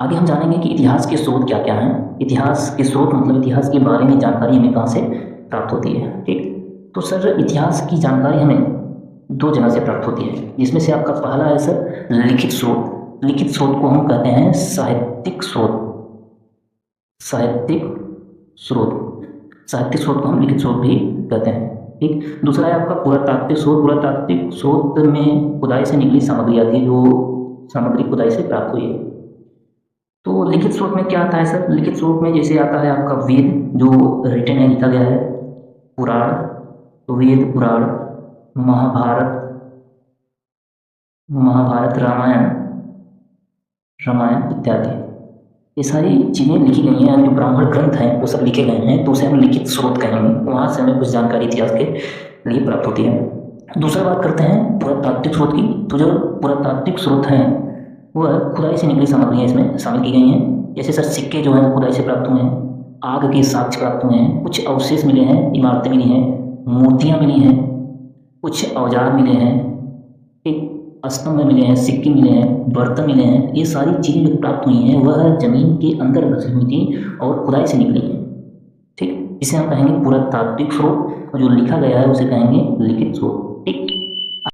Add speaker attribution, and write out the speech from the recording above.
Speaker 1: आगे हम जानेंगे कि इतिहास के स्रोत क्या क्या हैं। इतिहास के स्रोत मतलब इतिहास के बारे में जानकारी हमें कहाँ से प्राप्त होती है। ठीक, तो सर इतिहास की जानकारी हमें दो जगह से प्राप्त होती है, जिसमें से आपका पहला है सर लिखित स्रोत। लिखित स्रोत को हम कहते हैं साहित्यिक स्रोत। साहित्यिक स्रोत, साहित्यिक स्रोत को हम लिखित स्रोत भी कहते हैं। ठीक, दूसरा है आपका पुरातात्विक स्रोत। पुरातात्विक स्रोत में खुदाई से निकली सामग्री आती है, जो सामग्री खुदाई से प्राप्त हुई है। तो लिखित स्रोत में क्या आता है सर? लिखित स्रोत में जैसे आता है आपका वेद, जो रिटन है, लिखा गया है। पुराण, वेद पुराण, महाभारत, महाभारत, रामायण, रामायण इत्यादि, ये सारी चीज़ें लिखी गई हैं। जो ब्राह्मण ग्रंथ हैं वो सब लिखे गए हैं, तो उसे हम लिखित स्रोत कहेंगे। वहाँ से हमें कुछ जानकारी इतिहास के लिए प्राप्त होती है। दूसरा बात करते हैं पुरातात्विक स्रोत की। तो जो पुरातात्विक स्रोत हैं वह खुदाई से निकली सामग्रियाँ इसमें शामिल की गई हैं। जैसे सर सिक्के जो हैं वो खुदाई से प्राप्त हुए हैं, आग के साक्ष्य प्राप्त हुए हैं, कुछ अवशेष मिले हैं, इमारतें मिली हैं, मूर्तियाँ मिली हैं, कुछ औजार मिले हैं, एक स्तंभ मिले हैं, सिक्के मिले हैं, बर्तन मिले हैं। ये सारी चीज़ें जो प्राप्त हुई हैं वह जमीन के अंदर बसी हुई थी और खुदाई से निकली हैं। ठीक, इसे हम कहेंगे पुरातात्विक स्रोत, और जो लिखा गया है उसे कहेंगे लिखित स्रोत। ठीक,